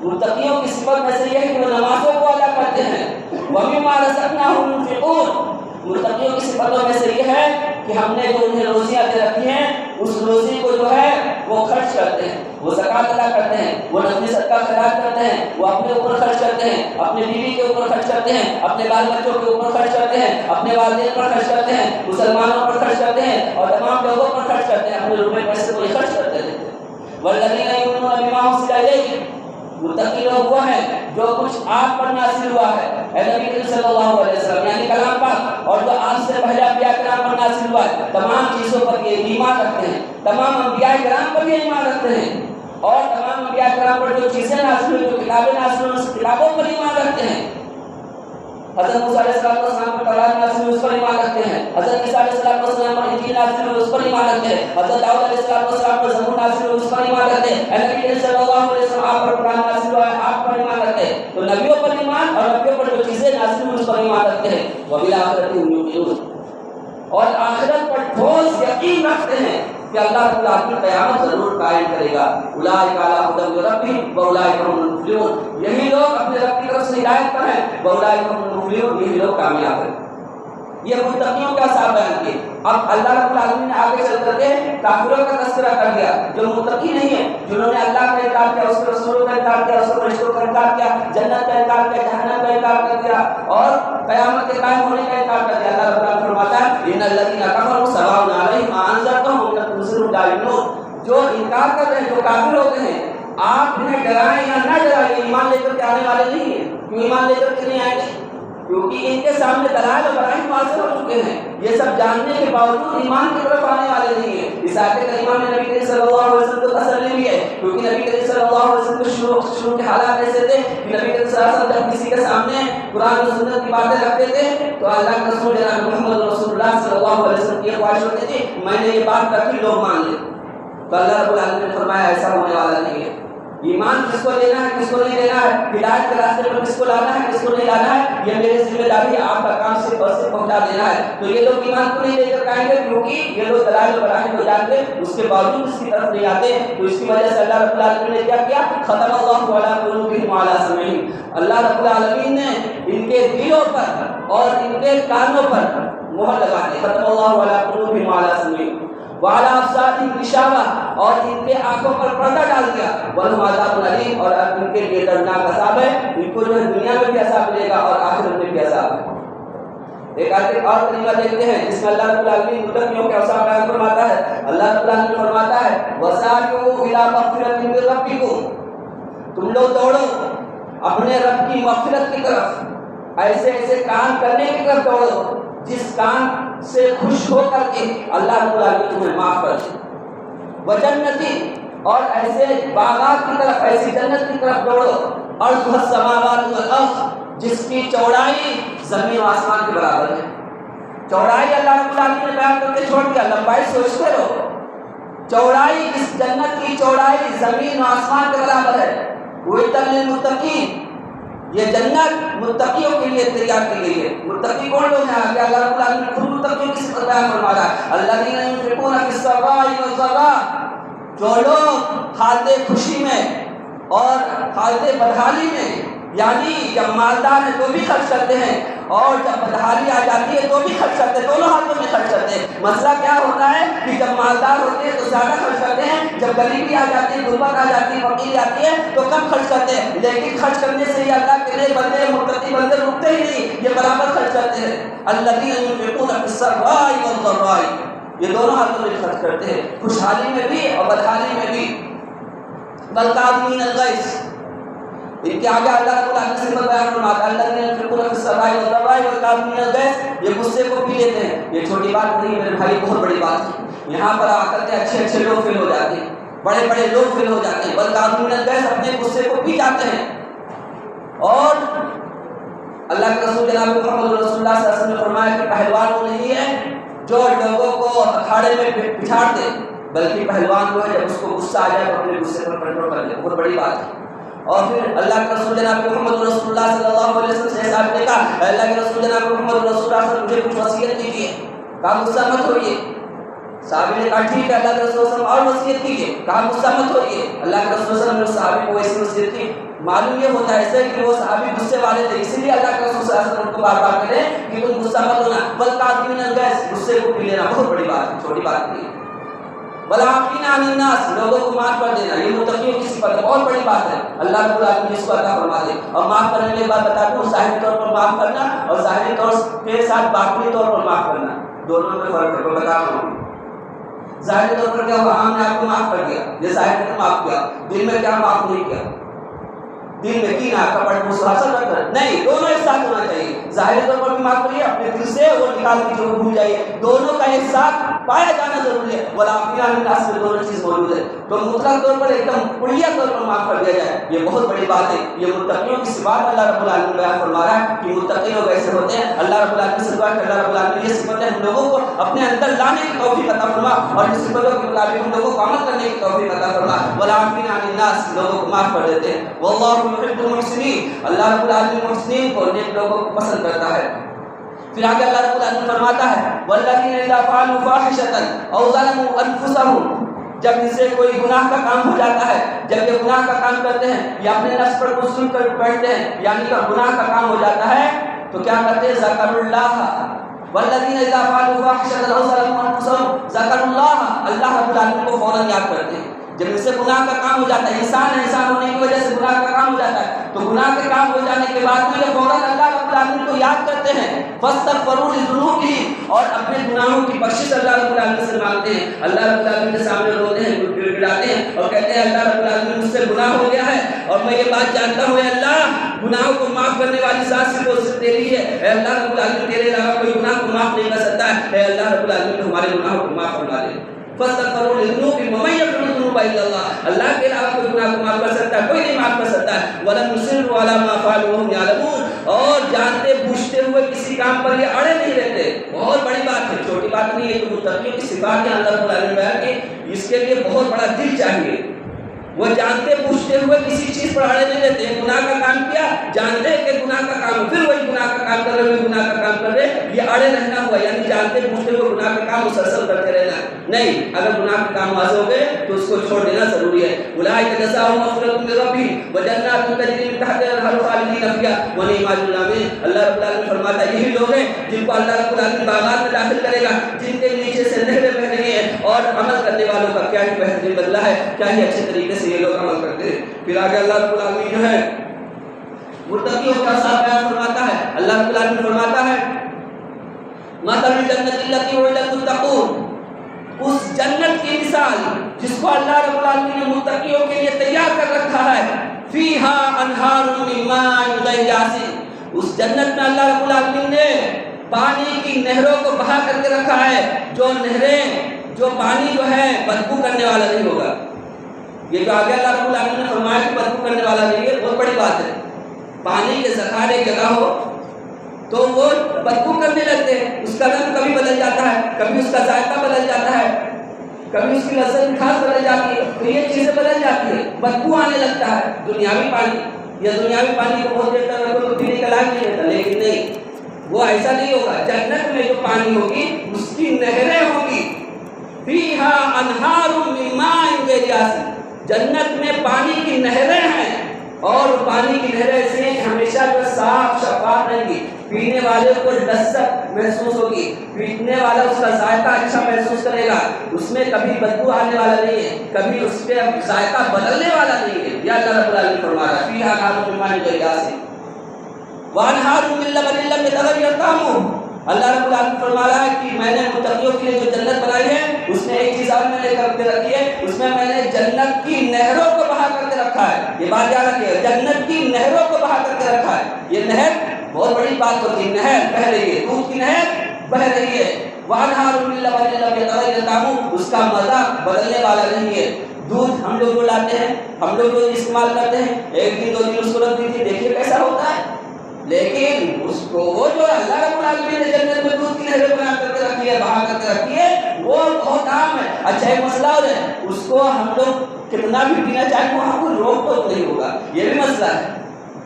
متقیوں کی صفت میں سے یہ ہے کہ وہ نمازوں کو ادا کرتے ہیں۔ وَمِمَّا رَزَقْنَاهُمْ يُنْفِقُونَ، متقیوں کی صفتوں میں سے یہ ہے کہ ہم نے جو انہیں روزیاں دے رکھی ہیں اس روزی کو جو ہے وہ خرچ کرتے ہیں۔ وہ زکات ادا کرتے ہیں، وہ نفلی صدقہ خیرات کرتے ہیں، وہ اپنے اوپر خرچ کرتے ہیں، اپنے بیوی کے اوپر خرچ کرتے ہیں، اپنے بال بچوں کے اوپر خرچ کرتے ہیں، اپنے والدین پر خرچ کرتے ہیں، مسلمانوں پر خرچ کرتے ہیں اور تمام لوگوں پر خرچ کرتے ہیں، اپنے روپے پیسے کو خرچ کرتے رہتے ہیں۔ والذین یؤمنون بما انزل الیک، متقی لوگ وہ ہیں جو کچھ آپ پر نازل ہوا ہے، اے نبی کریم صلی اللہ علیہ وسلم، یعنی کلام پاک، اور جو آپ سے پہلے انبیاء کرام پر نازل ہوا ہے، تمام چیزوں پر یہ ایمان رکھتے ہیں، تمام انبیاء کرام پر یہ ایمان رکھتے ہیں، اور تمام انبیاء کرام پر جو چیزیں نازل ہوئی، جو کتابیں نازل ہوئی، اس کتابوں پر ایمان رکھتے ہیں۔ حضرت موسیٰ علیہ السلام پر تورات نازل ہوئی، اس پر ایمان رکھتے ہیں۔ حضرت عیسیٰ علیہ السلام پر انجیل نازل ہوئی، اس پر ایمان رکھتے ہیں۔ حضرت داؤد علیہ السلام پر زبور نازل ہوئی، اس پر ایمان رکھتے ہیں۔ اے نبی صلی اللہ علیہ وسلم، آپ پر قرآن نازل ہوا ہے، آپ پر ایمان رکھتے ہیں۔ تو نبیوں پر ایمان اور نبیوں پر جو چیزیں نازل ہوئی، اس پر ایمان رکھتے ہیں۔ وبالآخرۃ هم یوقنون، اور آخرت پر ٹھوس یقین رکھتے ہیں کہ اللہ رب العالمین قیامت ضرور قائم کرے گا۔ اولئک علی ھدی من ربہم واولئک هم المفلحون، یہی لوگ اپنے رب کی طرف سے ہدایت پر ہیں، واولئک هم المفلحون، یہی لوگ کامیاب ہیں۔ یہ متقیوں کا صاحب بیان کیے۔ اب اللہ رب العالمین نے آگے چل کر کے کافروں کا تذکرہ کر دیا جو متقی نہیں ہے، جنہوں نے اللہ کا انکار کیا، اس کے رسولوں کا انکار کیا، اس کے فرشتوں کا انکار کیا، جنت کا انکار کیا، جہنم کا انکار کر دیا، اور قیامت کے قائم ہونے کا انکار کر دیا۔ اللہ رب العالمین فرماتا ہے ان الذین کفروا سواء علیہم انذرتهم ام لم تنذرهم لا یؤمنون، جو انکار کر رہے ہیں، جو کافر ہوتے ہیں، آپ انہیں ڈرائیں یا نہ ڈرائیں، ایمان لے کر کے آنے والے نہیں ہیں۔ کیوں ایمان لے کر کے نہیں آئیں گے؟ کیونکہ ان کے سامنے دلائل اور براہین واضح ہو چکے ہیں، یہ سب جاننے کے باوجود ایمان کی طرف آنے والے نہیں ہیں۔ اس آیت کریمہ میں نبی کریم صلی اللہ علیہ وسلم کو تسلی بھی ہے، کیونکہ نبی کریم صلی اللہ علیہ وسلم کے شروع کے حالات ایسے تھے کہ نبی کریم صلی اللہ علیہ وسلم جب کسی کے سامنے قرآن و سنت کی باتیں رکھتے تھے تو اللہ کے رسول جناب محمد رسول اللہ صلی اللہ علیہ وسلم کی خواہش ہوتی تھی میں نے یہ بات رکھی، لوگ مان لیں۔ تو اللہ رب العالمین نے فرمایا ایسا ہونے والا نہیں ہے۔ ایمان کس کو لینا ہے، کس کو نہیں لینا ہے، ہدایت کے راستے پر کس کو لانا ہے، کس کو نہیں لانا ہے، یہ میری ذمہ داری ہے، آپ کا کام صرف اور صرف پہنچا دینا ہے۔ تو یہ لوگ ایمان کو نہیں لے کر آئیں گے کیونکہ یہ لوگ دلائل و براہین کو جانتے ہیں، اس کے باوجود اس کی طرف نہیں آتے، تو اس کی وجہ سے اللہ رب العالمین نے کیا کیا، ختم اللہ علی قلوبہم وعلی سمعہم، اللہ رب العالمین نے ان کے دلوں پر اور ان کے کانوں پر مہر لگا دی، ختم اللہ علی قلوبہم وعلی سمعہم وعلی ابصارہم غشاوہ، اور ان کے آنکھوں پر پردہ ڈال دیا، ولہم عذاب علیم، اور ان کے لیے دردناک عذاب ہے، ان کو جو ہے دنیا میں بھی عذاب ملے گا اور آخرت میں بھی عذاب ہے۔ ایک آیت اور کلمہ دیکھتے ہیں جس میں اللہ رب العالمین متقیوں کے اوصاف بیان فرماتا ہے۔ اللہ رب العالمین فرماتا ہے وَسَارِعُوا إِلَىٰ مَغْفِرَةٍ مِّن رَّبِّكُمْ، تم لوگ دوڑو اپنے رب کی مغفرت کی طرف، ایسے ایسے کام کرنے کی طرف دوڑو جس کام سے خوش ہو کر کے اللہ رب العالمین تمہیں معاف کر دے، وجنتی، اور ایسے باغات کی طرف، ایسی جنت کی طرف دوڑو، عرضها السماوات والارض، جس کی چوڑائی زمین و آسمان کے برابر ہے۔ چوڑائی اللہ رب العالمین نے بیان کر کے چھوڑ دیا، لمبائی سوچتے رہو، چوڑائی، اس جنت کی چوڑائی زمین و آسمان کے برابر ہے۔ وَإِنَّ لِلْمُتَّقِينَ، یہ جنت متقیوں کے لیے تیار کی گئی ہے۔ متقی کون لوگ ہیں؟ کہ اللہ رب العالمین نے خود متقیوں کی صفت بیان فرما رہا ہے، الذین ينفقون فی السراء والضراء، جو لوگ حالت خوشی میں اور حالت بدحالی میں، یعنی جب مالدار ہیں تو بھی خرچ کرتے ہیں اور جب بدحالی آ جاتی ہے تو بھی خرچ کرتے ہیں، دونوں حالتوں میں خرچ کرتے ہیں۔ مسئلہ کیا ہوتا ہے کہ جب مالدار ہوتے ہیں تو زیادہ خرچ کرتے ہیں، جب غریبی آ جاتی ہے، غربت آ جاتی ہے، فقیری آتی ہے تو کم خرچ کرتے ہیں۔ لیکن خرچ کرنے سے یہ اللہ کے لیے بندے، متقی بندے رکتے ہی نہیں، یہ برابر خرچ کرتے ہیں۔ الذین ينفقون فی السراء والضراء، یہ دونوں حالتوں میں خرچ کرتے ہیں، خوشحالی میں بھی اور بدحالی میں بھی۔ والکاظمین الغیظ، ان کے آگے اللہ رب العالمین سے بیان فرماتا ہے الذین ينفقون فی السراء والضراء والکاظمین الغیظ، یہ غصے کو پی لیتے ہیں۔ یہ چھوٹی بات نہیں میرے بھائی، بہت بڑی بات ہے۔ یہاں پر آ کر کے اچھے اچھے لوگ فیل ہو جاتے ہیں، بڑے بڑے لوگ فیل ہو جاتے ہیں، والکاظمین الغیظ، اپنے غصے کو پی جاتے ہیں۔ اور اللہ کے رسول جناب محمد رسول اللہ صلی اللہ علیہ وسلم نے فرمایا کہ پہلوان وہ نہیں ہے جو لوگوں کو اکھاڑے میں بٹھا دے، بلکہ پہلوان وہ ہے جب اس کو غصہ آ جائے تو اپنے غصے پر کنٹرول کر لے، بہت بڑی بات ہے۔ اور پھر اللہ کے رسول جناب محمد رسول اللہ صلی اللہ علیہ وسلم سے صاحب نے کہا اللہ کے رسول جناب محمد رسول اللہ صلی اللہ علیہ وسلم مجھے کچھ وصیت کیجیے، کہا غصہ مت ہوئیے۔ صحابی نے کہا ٹھیک ہے اللہ کے رسول صلی اللہ علیہ وسلم اور وصیت کیجیے، کہا غصہ مت ہوئیے۔ اللہ کے رسول صلی اللہ علیہ وسلم نے صحابی کو ایسی وصیت کی، معلوم یہ ہوتا ہے ایسے کہ وہ صحابی غصے والے تھے، اسی لیے اللہ کے رسول صلی اللہ علیہ وسلم کو بار بار کہتے ہیں کہ تم غصہ مت ہونا، والکاظمین الغیظ، غصے کو پی لینا، بہت بڑی بات ہے، چھوٹی بات نہیں ہے۔ والعافین عن الناس، لوگوں کو معاف کر دینا، یہ متقیوں کی صفت ہے، بہت بڑی بات ہے، اللہ رب العالمین اس کو عطا فرما دے۔ اور معاف کرنے کے بعد بتا دوں، ظاہری طور پر معاف کرنا اور ظاہری طور کے ساتھ باطنی طور پر معاف کرنا، دونوں میں فرق ہے، بتا رہا ہوں۔ ظاہری طور پر کیا ہوا، ہم نے آپ کو معاف کر دیا، یہ ظاہر میں معاف کیا، دل میں کیا معاف نہیں کیا، دل میں کینہ کپٹ مسحاسہ نہ کر، نہیں، دونوں ایک ساتھ ہونا چاہیے۔ ظاہری طور پر بھی معاف کریے، اپنے دل سے وہ نکال کے جو بھول جائیے، دونوں کا ایک ساتھ پایا جانا ضروری ہے۔ والعافین عن الناس میں دونوں چیز موجود ہے، تو مطلق طور پر ایک دم کلیہ طور پر معاف کر دیا جائے، یہ بہت بڑی بات ہے۔ یہ متقیوں کی صفات اللہ رب العالمین بیان فرما رہا ہے کہ متقی لوگ ایسے ہوتے ہیں۔ اللہ رب العالمین سے دعا کہ اللہ رب العالمین یہ صفتیں ہم لوگوں کو اپنے اندر لانے کی توفیق عطا فرما، اور اس صفتوں کے مطابق ہم لوگوں کو عمل کرنے کی توفیق عطا فرما۔ والعافین عن الناس، لوگوں کو معاف کر دیتے ہیں۔ واللہ یحب المحسنین، اللہ رب العالمین محسنین کو، نیک لوگوں کو پسند کرتا ہے۔ پھر آگے اللہ رب العالمین فرماتا ہے والذین اذا فعلوا فاحشۃ او ظلموا انفسهم، جب ان سے کوئی گناہ کا کام ہو جاتا ہے، جب یہ گناہ کا کام کرتے ہیں یا اپنے نفس پر کچھ سن کر بیٹھتے ہیں، یعنی کہ گناہ کا کام ہو جاتا ہے، تو کیا کرتے ہیں، ذکر اللہ، والذین اذا فعلوا فاحشۃ او ظلموا انفسهم ذکر اللہ، اللہ رب العالمین کو فوراً یاد کرتے ہیں۔ جب ان سے گناہ کا کام ہو جاتا ہے، انسان ہونے کی وجہ سے گناہ کا کام ہو جاتا ہے، تو گناہ کے کام ہو جانے کے بعد میں یہ فوراً اللہ رب العالمین کو یاد کرتے ہیں، فاستغفروا لذنوبہم، اور اپنے گناہوں کی بخشش اللہ رب العالمین سے مانگتے ہیں، اللہ رب العالمین کے سامنے روتے ہیں، گڑ گڑاتے ہیں اور کہتے ہیں اللہ رب العالمین مجھ سے گناہ ہو گیا ہے اور میں یہ بات جانتا ہوں، اے اللہ گناہوں کو معاف کرنے والی ذات صرف وہ تیری ہے، اے اللہ رب العالمین تیرے علاوہ کوئی گناہ کو معاف نہیں کر سکتا ہے، اے اللہ رب العالمین ہمارے گناہوں کو معاف فرما دے۔ فاستغفروا لذنوبہم ومن یغفر الذنوب الا اللہ، اللہ کے علاوہ کوئی گناہ کو معاف کر سکتا ہے، کوئی نہیں معاف کر سکتا ہے۔ ولم یصروا علی ما فعلوا وهم یعلمون، اور جانتے بوجھتے ہوئے کسی کام پر یہ اڑے نہیں رہتے، بہت بڑی بات ہے، چھوٹی بات نہیں ہے کہ متقیوں کی صفات ہے اللہ رب العالمین بیان کی، اس کے لیے بہت بڑا دل چاہیے۔ وہ جانتے پوچھتے ہوئے کسی چیز پر اڑے نہیں رہتے، گناہ کا کام کیا، جانتے ہیں کہ گناہ کا کام، پھر وہی گناہ کا کام کر رہے، گناہ کا کام کر رہے، یہ اڑے رہنا ہوا، یعنی جانتے پوچھتے ہوئے گناہ کا کام مسلسل کرتے رہنا نہیں، اگر گناہ کے کام واضح ہو گئے تو اس کو چھوڑ دینا ضروری ہے۔ اولئک جزاؤہم مغفرۃ من ربہم وجنات تجری من تحتہا الانہار خالدین فیہا ونعم اجر العاملین، اللہ رب العالمین فرماتا ہے یہی لوگ ہیں جن کو اللہ رب العالمین باغات میں داخل کرے گا، جن کے نیچے سے نہریں بہ رہی ہیں، اور عمل کرنے والوں کا کیا ہی بہترین بدلہ ہے، کیا ہی اچھے طریقے سے یہ لوگ عمل کرتے ہیں۔ پھر آگے اللہ رب العالمین جو ہے متقیوں کا صاحب بیان فرماتا ہے، اللہ رب العالمین فرماتا ہے مثل الجنۃ التي وعد المتقون، اس جنت کی مثال جس کو اللہ رب العالمین نے متقیوں کے لیے تیار کر رکھا ہے، فیہا انہار من ماء غیر آسن، اس جنت میں اللہ رب العالمین نے پانی کی نہروں کو بہا کر کے رکھا ہے، جو نہریں، جو پانی جو ہے بدبو کرنے والا نہیں ہوگا۔ یہ جو آگے اللہ رب العالمین نے فرمایا کہ بدبو کرنے والا نہیں ہے، بہت بڑی بات ہے۔ پانی کے ذخائر ایک جگہ ہو تو وہ بدبو کرنے لگتے ہیں، اس کا رنگ کبھی بدل جاتا ہے، کبھی اس کا ذائقہ بدل جاتا ہے، کبھی اس کی لذت مٹھاس بدل جاتی ہے، تو یہ چیزیں بدل جاتی ہے، بدبو آنے لگتا ہے۔ دنیاوی پانی یا دنیاوی پانی کو بہت دیر تک رکھو تو پینے کا لائق نہیں رہتا، لیکن نہیں، وہ ایسا نہیں ہوگا۔ جنت میں جو پانی ہوگی اس کی نہریں ہوگی، فیہا انہار من ماء غیر آسن، جنت میں پانی کی نہریں ہیں، اور پانی کی نہریں ایسی ہیں کہ ہمیشہ جو صاف شفاف رہیں گی، پینے والے کو لذت محسوس ہوگی، پینے والا اس کا ذائقہ اچھا محسوس کرے گا، اس میں کبھی بدبو آنے والا نہیں ہے، کبھی اس کے ذائقہ بدلنے والا نہیں ہے۔ یا اللہ رب العالمین فرما رہا ہے فیہا انہار من ماء غیر آسن وانہار من لبن لم یتغیر طعمہ، اللہ رب العالمین فرما رہا ہے کہ میں نے متقیوں کے لیے جو جنت بنائی ہے اس میں ایک چیز اور میں نے کر کے رکھی ہے، اس میں میں نے جنت کی نہروں کو بہا کر کے رکھا ہے۔ یہ بات یاد رکھیے، جنت کی نہروں کو بہا کر کے رکھا ہے۔ یہ نہر بہت بڑی بات ہوتی ہے، نہر بہ رہی ہے، دودھ کی نہر بہ رہی ہے، وانہار من لبن لم یتغیر طعمہ، اس کا مزہ بدلنے والا نہیں ہے۔ دودھ ہم لوگ جو لاتے ہیں، ہم لوگ جو استعمال کرتے ہیں، ایک دن دو دن اس کو رکھ دیجیے، دیکھیے کیسا ہوتا ہے، لیکن اس کو وہ جو اللہ رب العالمین نے جنت میں دودھ کی نہریں بنا کر کے رکھی ہے، بہا کر کے رکھی ہے، وہ بہت عام ہے۔ اچھا ایک مسئلہ اور ہے، اس کو ہم لوگ کتنا بھی پینا چاہیں وہاں کوئی روک ٹوک نہیں ہوگا، یہ بھی مسئلہ ہے۔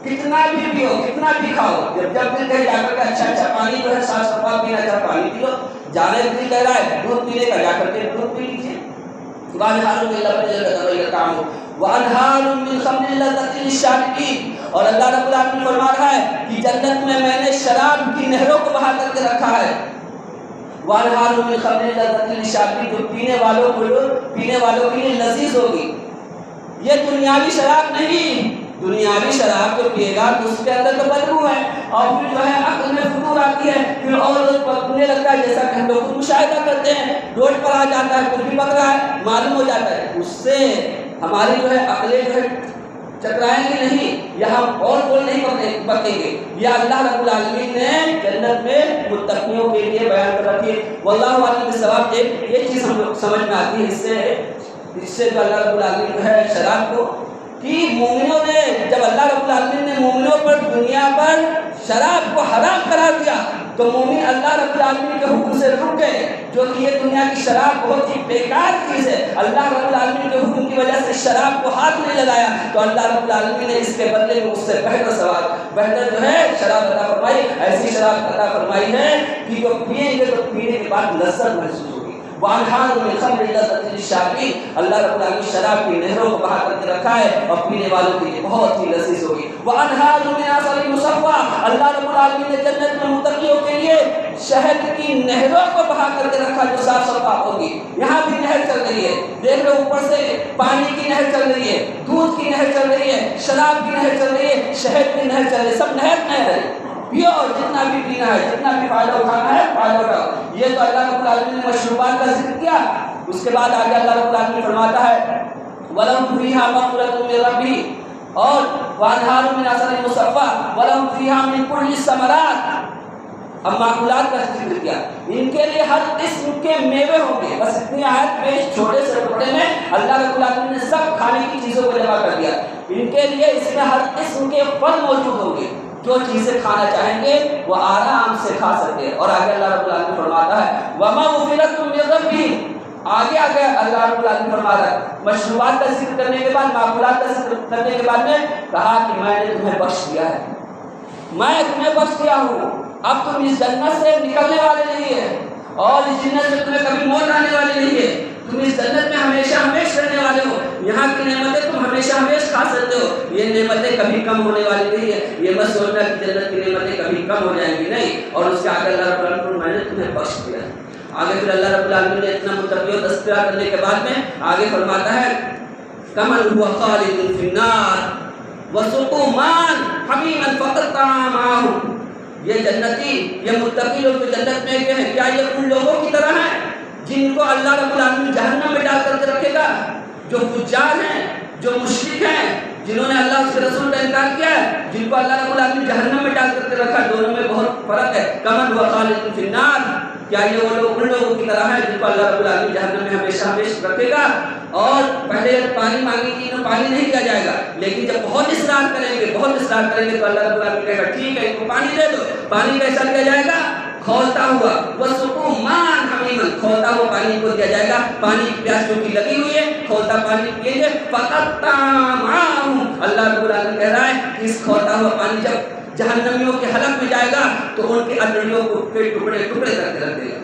کتنا بھی پیو، کتنا بھی کھاؤ، جب دل کہے جا کر کے اچھا پانی جو ہے صاف صفا پینا چاہے پانی پی لو، جانے دل کہہ رہا ہے دودھ پینے کا، جا کر کے دودھ پی لیجیے۔ وانہار من لبن لم یتغیر طعمہ وانہار من خمر لذۃ للشاربین، اور اللہ رب العالمین فرما رہا ہے کہ جنت میں میں نے شراب کی نہروں کو بہا کر کے رکھا ہے، وانہار من خمر لذۃ للشاربین، جو پینے والوں کے لیے لذیذ ہوگی۔ یہ دنیاوی شراب نہیں، دنیاوی شراب جو پیے گا تو اس کے اندر تو بدبو ہے، اور پھر جو ہے عقل میں فتور آتی ہے، پھر اور پکنے لگتا ہے، جیسا کہ ہم لوگ خود مشاہدہ کرتے ہیں، روڈ پر آ جاتا ہے، کچھ بھی پک رہا ہے معلوم ہو جاتا ہے، اس سے ہماری جو ہے عقلیں جو ہے چکرائیں گی نہیں، یا ہم اور بول نہیں بکیں گے۔ یہ اللہ رب العالمین نے جنت میں متقیوں کے لیے بیان کر رکھی ہے۔ واللہ عالم بالصواب۔ ایک یہ چیز ہم لوگ سمجھ میں آتی ہے اس سے جو اللہ رب العالمین جو ہے شراب کو، کہ مومنوں نے جب اللہ رب العالمین نے مومنوں پر دنیا پر شراب کو حرام قرار دیا تو مومن اللہ رب العالمین کے حکم سے رک گئے، جو کہ یہ دنیا کی شراب بہت ہی بیکار چیز ہے، اللہ رب العالمین کے حکم کی وجہ سے شراب کو ہاتھ نہیں لگایا، تو اللہ رب العالمین نے اس کے بدلے میں اس سے بہتر جو ہے شراب عطا فرمائی۔ ایسی شراب عطا فرمائی ہے کہ جو پیئیں گے تو پینے کے بعد لذت محسوس ہوگی۔ وانہار من خمر لذۃ للشاربین، اللہ رب العالمین شراب کی نہروں کو بہا کر کے رکھا ہے اور پینے والوں کے لیے بہت ہی لذیذ ہوگی۔ وانہار من عسل مصفی، اللہ رب العالمین نے جنت میں متقیوں کے لیے شہد کی نہروں کو بہا کر کے رکھا جو صاف شفاف ہوگی۔ یہاں بھی نہر چل رہی ہے، دیکھ لو اوپر سے پانی کی نہر چل رہی ہے، دودھ کی نہر چل رہی ہے، شراب کی نہر چل رہی ہے، شہد کی نہر چل رہی ہے، سب نہر ہے، پیو اور جتنا بھی پینا ہے، جتنا بھی فائدہ اٹھانا ہے فائدہ اٹھاؤ۔ یہ تو اللہ رب العالمین نے مشروبات کا ذکر کیا، اس کے بعد آگے اللہ رب العالمین فرماتا ہے وَلَهُمْ فِيهَا مَغْفِرَةٌ مِّن رَّبِّهِمْ، اور وَأَنْهَارٌ مِّنْ عَسَلٍ مُّصَفًّى وَلَهُمْ فِيهَا مِن كُلِّ الثَّمَرَاتِ۔ اب معقولات کا ذکر کیا، ان کے لیے ہر قسم کے میوے ہوں گے۔ بس اتنی آیت پیش چھوٹے سے ٹکڑے میں اللہ رب العالمین نے سب کھانے کی چیزوں کو جمع کر دیا۔ ان کے لیے اس میں ہر قسم کے پھل موجود ہوں گے، جو چیزیں کھانا چاہیں گے وہ آرام سے کھا سکتے ہیں۔ اور آگے اللہ رب العالمین فرماتا ہے وَمَغْفِرَةٌ مِّن رَّبِّهِمْ، آگے اللہ رب العالمین فرماتا ہے مشروبات کا ذکر کرنے کے بعد، معقولات کا ذکر کرنے کے بعد میں کہا کہ میں نے تمہیں بخش دیا ہے، میں تمہیں بخش دیا ہوں، اب تم اس جنت سے نکلنے والے نہیں ہیں، اور اس جنت سے تمہیں کبھی موت آنے والی نہیں ہے، تم اس جنت میں ہمیشہ رہنے والے ہو، یہاں کی نعمتیں تم ہمیشہ کھا سکتے ہو، یہ نعمتیں کبھی کم ہونے والی نہیں ہے، یہ مت سوچنا کہ جنت کی نعمتیں کبھی کم ہو جائیں گی، نہیں۔ اور اس کے آگے اللہ رب العالمین میں نے تمہیں بخش دیا ہے۔ آگے پھر اللہ رب العالمین نے اتنا متقیوں تذکرہ کرنے کے بعد میں آگے فرماتا ہے کمن هو خالد فی النار وسقوا ماء حمیما فقطع معهم، یہ جنتی، یہ متقی لوگ جو جنت میں گئے ہیں، کیا یہ ان لوگوں کی طرح ہیں جن کو اللہ رب العالمین جہنم میں ڈال کر کے رکھے گا، جو فجار ہیں، جو مشرک ہیں، جنہوں نے اللہ اس کے رسول کا انکار کیا ہے، جن کو اللہ رب العالمین جہنم میں ڈال کر کے رکھا، دونوں میں بہت فرق ہے۔ کمن هو خالد فی النار، کیا یہ وہ لوگ ان لوگوں کی طرح ہیں جن کو اللہ رب العالمین جہنم میں ہمیشہ رکھے گا، اور پہلے پانی مانگیں گے انہیں پانی نہیں دیا جائے گا، لیکن جب بہت اصرار کریں گے تو اللہ رب العالمین کہے گا ٹھیک ہے ان کو پانی دے دو۔ پانی کیسا دیا جائے گا؟ کھولتا ہوا، وَسُقُوا مَاءً حَمِيمًا، کھولتا ہوا پانی کو دیا جائے گا، پانی کی پیاس جو کی لگی ہوئی ہے، کھولتا پانی پیئیں گے، فَقَطَّعَ مَعَهُمْ، اللہ رب العالمین کہہ رہا ہے کہ اس کھولتا ہوا پانی جب جہنمیوں کے حلق میں جائے گا تو ان کے اندڑیوں کو ٹکڑے ٹکڑے کر کے رکھ دے گا۔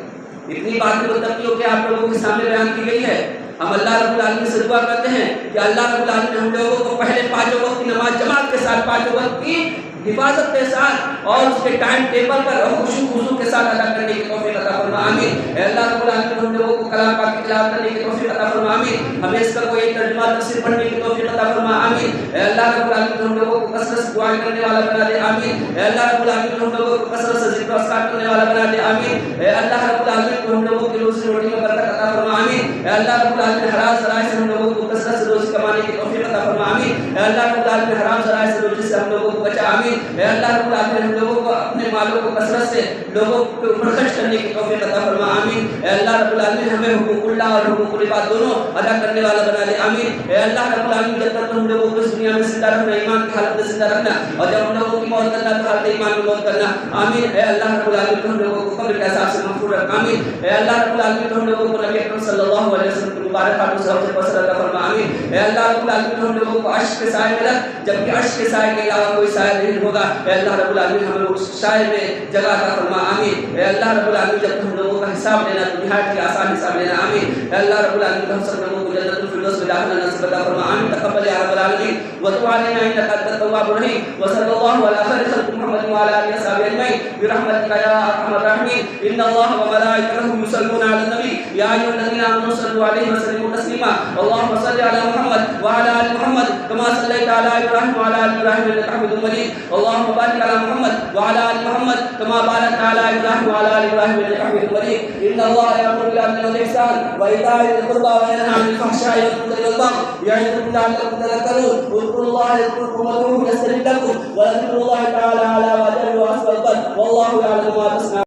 اتنی باتیں متقیوں کے آپ لوگوں کے سامنے بیان کی گئی ہے۔ ہم اللہ رب العالمین سے دعا کرتے ہیں کہ اللہ رب العالمین ہم لوگوں کو پہلے 5 وقت کی نماز جماعت کے ساتھ 5 وقت کی حفاظت کے ساتھ اور اس کے ٹائم ٹیبل پر اور خشوع کے ساتھ ادا کرنے کی توفیق عطا فرما، آمین۔ اے اللہ رب العالمین ہم لوگوں کو کلام پاک کی تلاوت کرنے کی توفیق عطا فرما، آمین۔ ہمیں اس کا کوئی ترجمہ تفسیر پڑھنے کی توفیق عطا فرما، آمین۔ اے اللہ رب العالمین ہم لوگوں کو کثرت سے دعائیں کرنے والا بنا دے، آمین۔ اے اللہ رب العالمین ہم لوگوں کو کثرت سے ذکر و اذکار کرنے والا بنا دے، آمین۔ اے اللہ رب العالمین ہم لوگوں کی روزی روٹی میں برکت عطا فرما، آمین۔ اے اللہ رب العالمین حلال ذرائع سے ہم لوگوں کو کثرت سے روزی کمانے کی توفیق عطا فرما، آمین۔ اے اللہ رب العالمین حرام ذرائع سے روزی سے ہم لوگوں کو بچا، آمین۔ اے اللہ رب العالمین ہم لوگوں کو اپنے مالوں کو کثرت سے لوگوں کے اوپر خرچ کرنے کی توفیق عطا فرما، آمین۔ اے اللہ رب العالمین ہمیں حقوق اللہ اور حقوق العباد دونوں ادا کرنے والا بنا دے، آمین۔ اے اللہ رب العالمین جب تک ہم لوگوں کو اس دنیا میں زندہ رکھنا، ایمان کی حالت میں زندہ رکھنا، اور جب ہم لوگوں کی موت کرنا تو حالت ایمان میں موت کرنا، آمین۔ اے اللہ رب العالمین ہم لوگوں کو قبر کے عذاب سے محفوظ رکھ، آمین۔ اے اللہ رب العالمین ہم لوگوں کو نبی اکرم صلی اللہ علیہ وسلم کی مبارک ہاتھوں سے حوض کوثر عطا فرما، آمین۔ اے اللہ رب العالمین ہم لوگوں کو عرش کے سائے میں رکھ، جبکہ عرش کے سائے کے علاوہ کوئی سایہ نہیں ہوگا، اے اللہ رب العالمین ہم لوگ اس سائے میں جگہ عطا فرما، آمین۔ اے اللہ رب العالمین جب ہم لوگوں کا حساب لینا تو نہایت ہی آسان حساب لینا، آمین۔ اے اللہ رب العالمین ہم سب لوگوں کو جنت الفردوس میں داخلہ نصیب عطا فرما، آمین۔ تقبل یا رب العالمین وتب علينا انك انت التواب الرحيم، وصلى الله على خير خلق محمد وعلى اله وصحبه اجمعين برحمتك يا ارحم الراحمين، ان الله وملائكته يصلون على النبي يا أيها الذين آمنوا صلوا عليه وسلموا تسليما اللهم صل على محمد وعلى آل محمد كما صليت على إبراهيم وعلى آل إبراهيم إنك حميد مجيد اللهم بارك على محمد وعلى آل محمد كما باركت على إبراهيم وعلى آل إبراهيم إنك حميد مجيد إن الله يأمر بالعدل والإحسان وإيتاء ذي القربى وينهى عن الفحشاء والمنكر والبغي يعظكم لعلكم تذكرون اذكروا الله يذكركم وادعوه يستجب لكم ولذكر الله تعالى على ما جل وعز وجل والله يعلم ما تصنعون